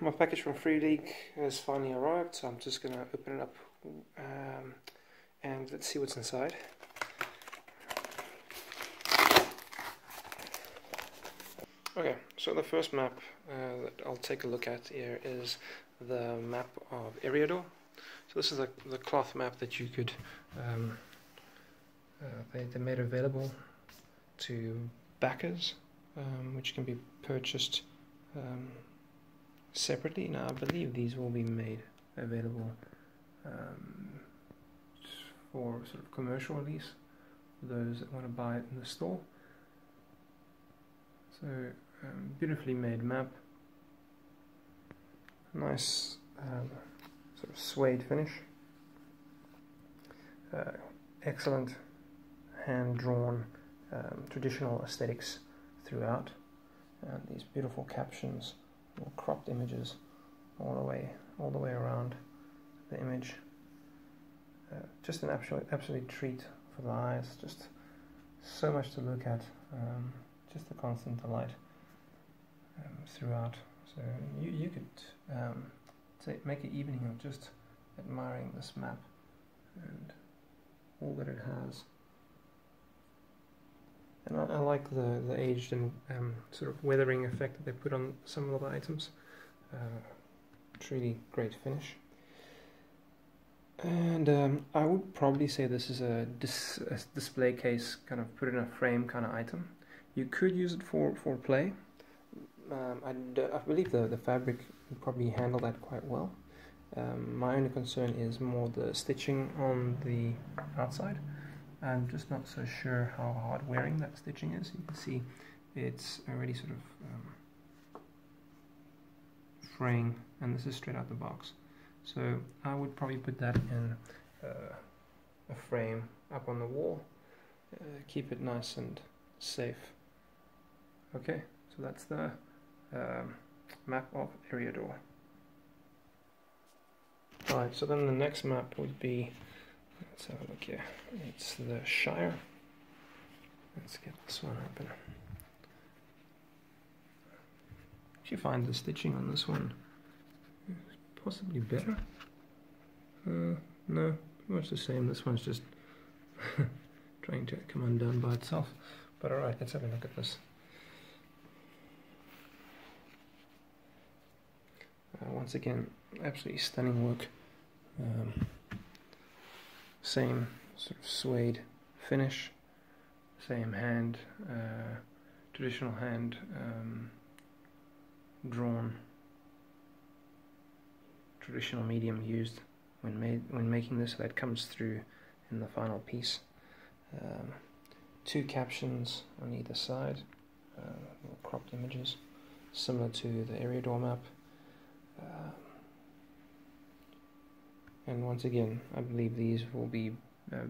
my package from Free League has finally arrived, so I'm just going to open it up and let's see what's inside. Okay, so the first map that I'll take a look at here is the map of Eriador. So this is the cloth map that you could, they made available to backers, which can be purchased separately. Now I believe these will be made available for sort of commercial release for those that want to buy it in the store. So beautifully made map, nice sort of suede finish, excellent hand-drawn traditional aesthetics throughout, and these beautiful captions or cropped images all the way around the image. Just an absolute treat for the eyes. Just so much to look at. Just a constant delight throughout. So you could make an evening of just admiring this map and all that it has. And I like the aged and sort of weathering effect that they put on some of the items. Truly great finish. And I would probably say this is a display case, kind of put in a frame kind of item. You could use it for play. I believe the fabric would probably handle that quite well. My only concern is more the stitching on the outside. I'm just not so sure how hard wearing that stitching is. You can see it's already sort of fraying, and this is straight out the box. So I would probably put that in a frame up on the wall, keep it nice and safe. Okay, so that's the map of Eriador. Alright, so then the next map would be, let's have a look here, it's the Shire. Let's get this one open. Actually find the stitching on this one possibly better. No, pretty much the same. This one's just trying to come undone by itself. But alright, let's have a look at this. Once again, absolutely stunning work. Same sort of suede finish, same hand, traditional hand drawn, traditional medium used when making this, so that comes through in the final piece. Two captions on either side, little cropped images, similar to the Eriador map. And once again, I believe these will be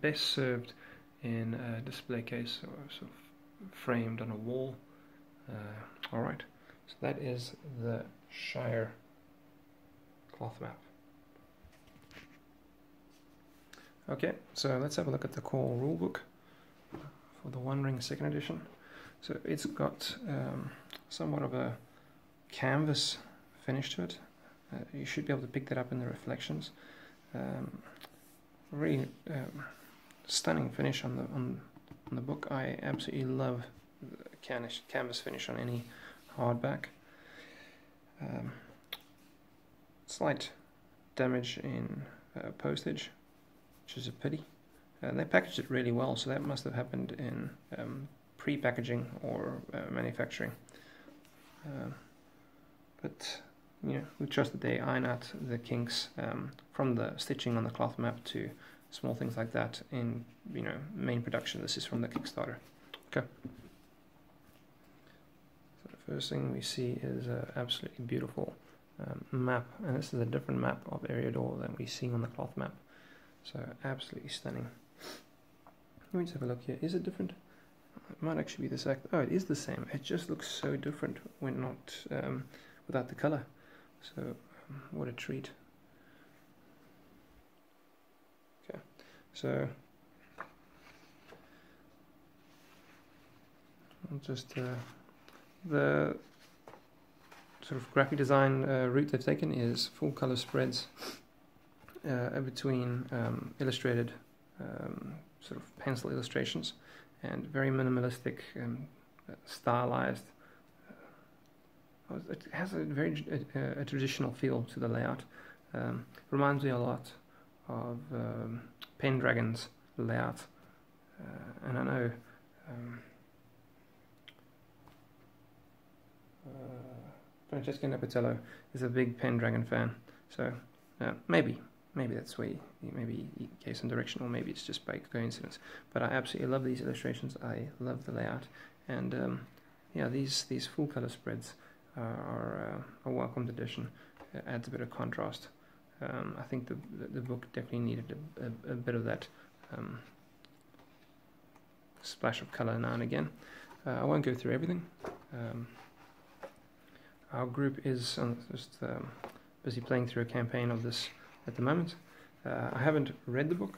best served in a display case or sort of framed on a wall. Alright, so that is the Shire cloth map. Okay, so let's have a look at the core rulebook for the One Ring 2nd edition. So it's got somewhat of a canvas finish to it. You should be able to pick that up in the reflections. Really stunning finish on the book. I absolutely love the canvas finish on any hardback. Slight damage in postage, which is a pity. They packaged it really well, so that must have happened in pre-packaging or manufacturing. But you know, we trust that they iron out the kinks from the stitching on the cloth map to small things like that in main production. This is from the Kickstarter. Okay. So the first thing we see is an absolutely beautiful map, and this is a different map of Eriador than we see on the cloth map. So absolutely stunning. Let me just have a look here. Is it different? It might actually be the exact. Oh, it is the same. It just looks so different when not without the color. So what a treat. Okay, so I'll just the sort of graphic design route they've taken is full color spreads between illustrated sort of pencil illustrations and very minimalistic, stylized. It has a very a traditional feel to the layout. Reminds me a lot of Pendragon's layout, and I know Francesco Napatello is a big Pendragon fan, so maybe that's where maybe he gave some direction, or maybe it's just by coincidence. But I absolutely love these illustrations. I love the layout, and yeah, these full color spreads are a welcomed addition. It adds a bit of contrast. I think the book definitely needed a bit of that splash of color now and again. I won't go through everything. Our group is just busy playing through a campaign of this at the moment. I haven't read the book,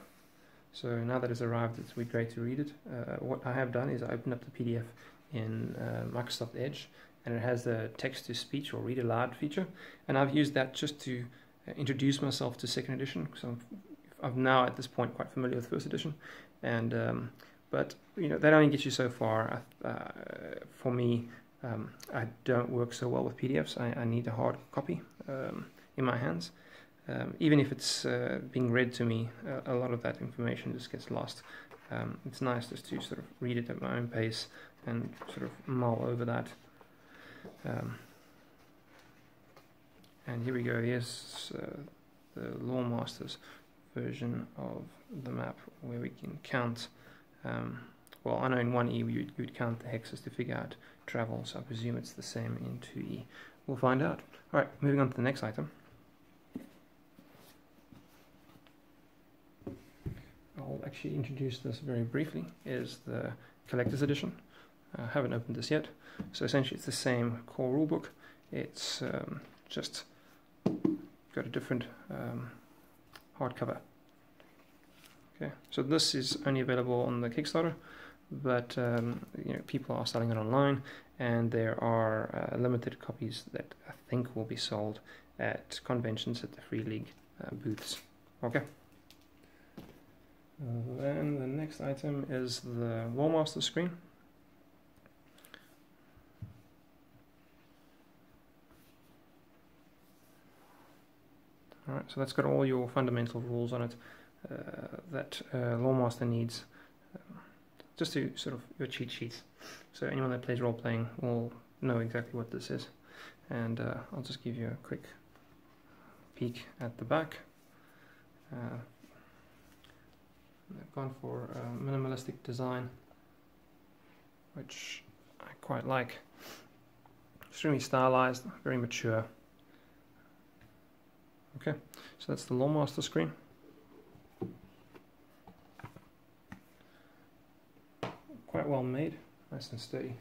so now that it's arrived, it would be great to read it. What I have done is I opened up the PDF in Microsoft Edge, and it has the text-to-speech or read aloud feature, and I've used that just to introduce myself to second edition, because I'm now at this point quite familiar with first edition, and but you know, that only gets you so far. For me, I don't work so well with PDFs. I need a hard copy in my hands. Even if it's being read to me, a lot of that information just gets lost. It's nice just to sort of read it at my own pace and sort of mull over that. And here we go. Here's the Lawmaster's version of the map, where we can count. Well, I know in 1E you would count the hexes to figure out travel, so I presume it's the same in 2E. We'll find out. Alright, moving on to the next item. I'll actually introduce this very briefly, is the collector's edition. I haven't opened this yet. So essentially it's the same core rulebook. It's just got a different hardcover. Okay, so this is only available on the Kickstarter, but you know, people are selling it online, and there are limited copies that I think will be sold at conventions at the Free League booths. Okay. Then the next item is the Lawmaster screen. Alright, so that's got all your fundamental rules on it that Lawmaster needs, just to sort of your cheat sheets. So anyone that plays role-playing will know exactly what this is. And I'll just give you a quick peek at the back. I've gone for minimalistic design, which I quite like. Extremely stylized, very mature. Okay, so that's the Lawmaster screen. Quite well made, nice and sturdy.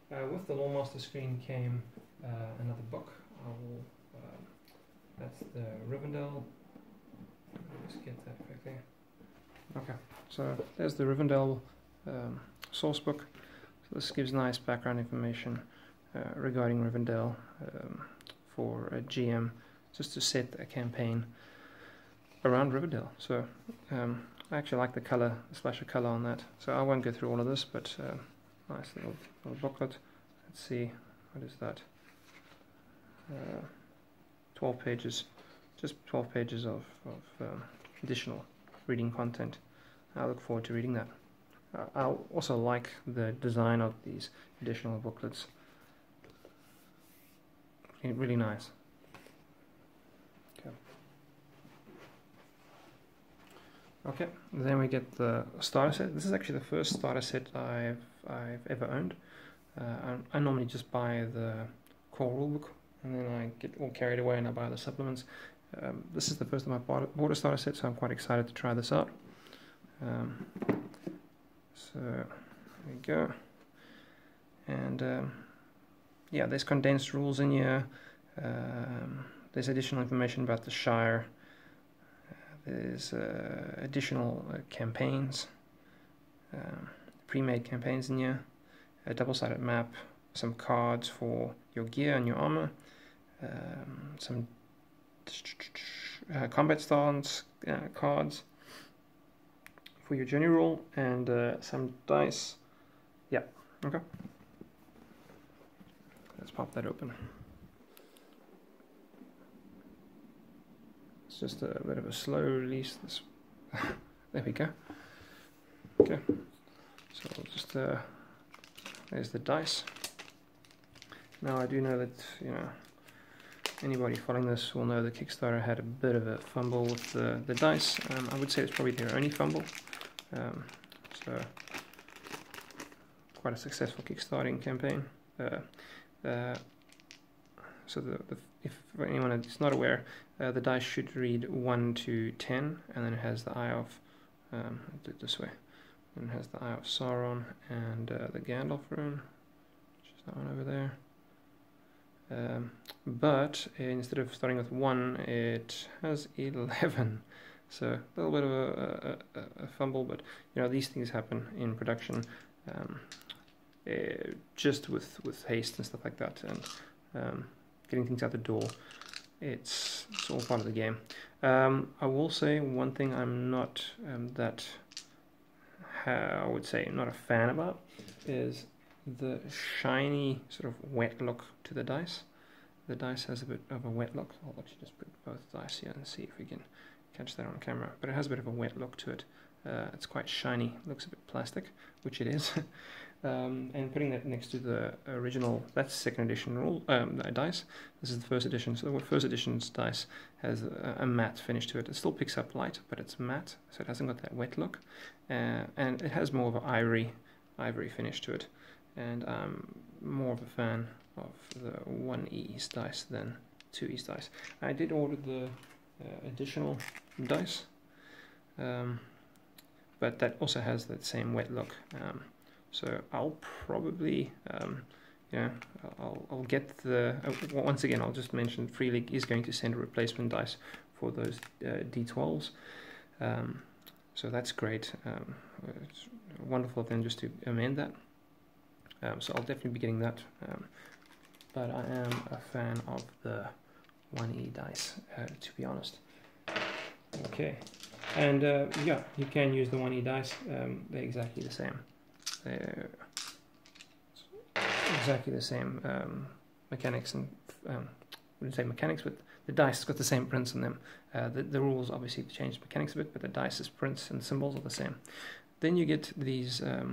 With the Lawmaster screen came another book. That's the Rivendell. Let's get that quickly. Okay, so there's the Rivendell source book. So this gives nice background information regarding Rivendell for a GM, just to set a campaign around Rivendell. So I actually like the color, the splash of color on that. So I won't go through all of this, but nice little booklet. Let's see, what is that? 12 pages, just 12 pages of additional reading content. I look forward to reading that. I also like the design of these additional booklets. Really nice. Okay, then we get the starter set. This is actually the first starter set I've ever owned. I normally just buy the core rulebook, and then I get all carried away and I buy the supplements. This is the first time I bought a starter set, so I'm quite excited to try this out. So there we go. And yeah, there's condensed rules in here. There's additional information about the Shire. There's additional campaigns, pre-made campaigns in here, a double-sided map, some cards for your gear and your armor, some combat stance cards for your journey rule, and some dice. Yeah, okay. Let's pop that open. It's just a bit of a slow release. This there we go. Okay, so I'll just there's the dice. Now I do know that, you know, anybody following this will know that Kickstarter had a bit of a fumble with the dice. I would say it's probably their only fumble. So quite a successful Kickstarting campaign. So if for anyone that's not aware, the dice should read 1 to 10, and then it has the Eye of, I'll do it this way, and it has the Eye of Sauron and the Gandalf rune, which is that one over there. But instead of starting with 1, it has 11. So a little bit of a fumble, but you know, these things happen in production, just with haste and stuff like that, and getting things out the door. It's all part of the game. I will say one thing I'm not I would say not a fan about is the shiny sort of wet look to the dice. The dice has a bit of a wet look. I'll actually just put both dice here and see if we can catch that on camera. But it has a bit of a wet look to it. It's quite shiny, looks a bit plastic, which it is. And putting that next to the original, that's second edition rule dice. This is the first edition. So the first edition's dice has a matte finish to it. It still picks up light, but it's matte, so it hasn't got that wet look. And it has more of an ivory finish to it. And I'm more of a fan of the 1E dice than 2E dice. I did order the additional dice, but that also has that same wet look. So I'll probably, I'll get the. Once again, I'll just mention Free League is going to send a replacement dice for those D12s. So that's great. It's wonderful of them just to amend that. So I'll definitely be getting that. But I am a fan of the 1E dice, to be honest. Okay, and yeah, you can use the 1E dice. They're exactly the same. They're exactly the same mechanics, and I wouldn't say mechanics, but the dice has got the same prints on them. The rules obviously change the mechanics a bit, but the dice's prints and symbols are the same. Then you get these, I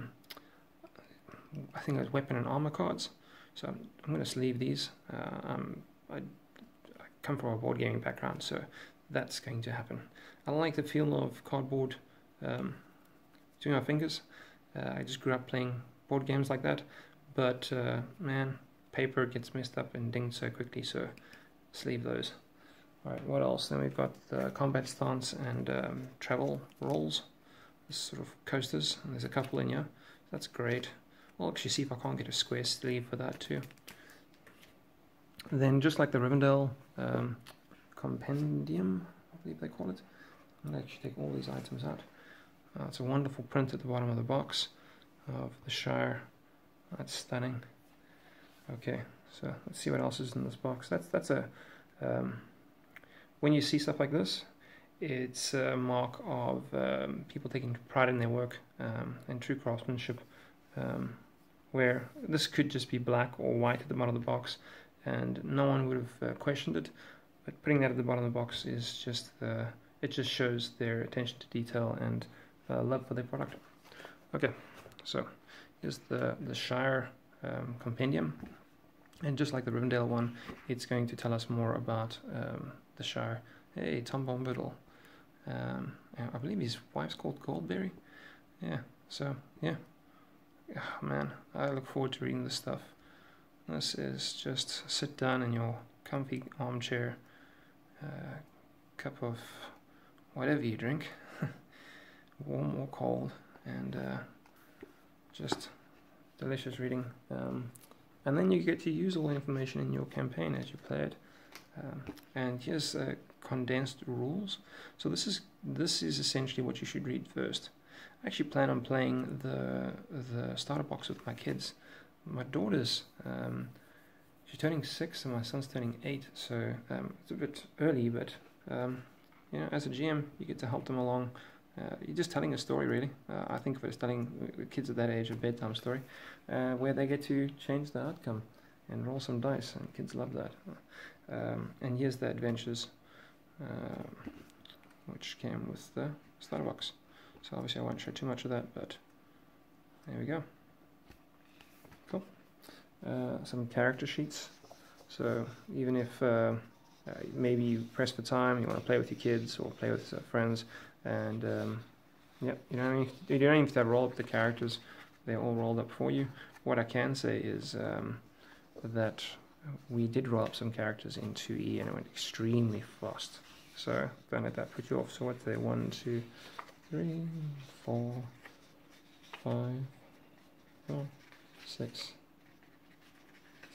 think those weapon and armor cards. So I'm going to sleeve these. I come from a board gaming background, so that's going to happen. I like the feel of cardboard between my fingers. I just grew up playing board games like that, but man, paper gets messed up and dinged so quickly, so sleeve those. Alright, what else? Then we've got the combat stance and travel rolls, this sort of coasters, and there's a couple in here. That's great. I'll actually see if I can't get a square sleeve for that too. And then just like the Rivendell Compendium, I believe they call it, I'm going to actually take all these items out. It's a wonderful print at the bottom of the box of the Shire. That's stunning. Okay, so let's see what else is in this box. That's a when you see stuff like this, it's a mark of people taking pride in their work and true craftsmanship. Where this could just be black or white at the bottom of the box, and no one would have questioned it. But putting that at the bottom of the box is just it just shows their attention to detail and love for their product. Okay, so here's the Shire Compendium, and just like the Rivendell one, it's going to tell us more about the Shire. Hey, Tom Bombadil. I believe his wife's called Goldberry. Yeah, so yeah. Oh, man, I look forward to reading this stuff. This is just sit down in your comfy armchair, cup of whatever you drink, warm or cold, and just delicious reading. And then you get to use all the information in your campaign as you play it. And here's Condensed Rules. So this is essentially what you should read first. I actually plan on playing the starter box with my kids. My daughter's She's turning 6 and my son's turning 8, so it's a bit early, but you know, as a GM, you get to help them along. You're just telling a story, really. I think of it as telling kids at that age a bedtime story, where they get to change the outcome and roll some dice, and kids love that. And here's the adventures, which came with the starter box. So obviously I won't show too much of that, but there we go. Cool. Some character sheets. So even if maybe you press for time, you want to play with your kids or play with friends, and yeah, you don't even have to roll up the characters; they're all rolled up for you. What I can say is that we did roll up some characters in 2E, and it went extremely fast. So don't let that put you off. So what's there? 1, 2, 3, 4, 5, 6,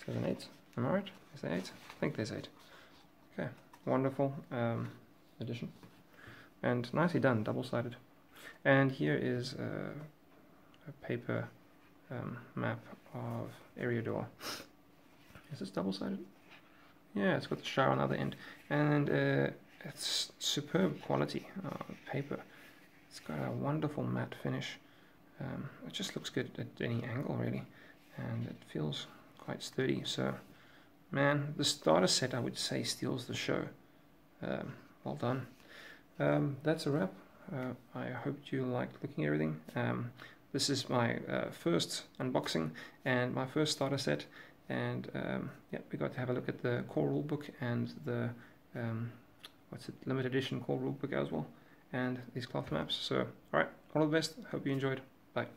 7, 8. Am I right? Is there 8? I think there's 8. Okay, wonderful addition. And nicely done, double-sided. And here is a paper map of Eriador. Is this double-sided? Yeah, it's got the Shire on the other end. And it's superb quality paper. It's got a wonderful matte finish. It just looks good at any angle, really. And it feels quite sturdy. So, man, the starter set, I would say, steals the show. Well done. That's a wrap. I hope you liked looking at everything. This is my first unboxing and my first starter set. And yeah, we got to have a look at the core rulebook and the limited edition core rulebook as well, and these cloth maps. So, alright, all the best. Hope you enjoyed. Bye.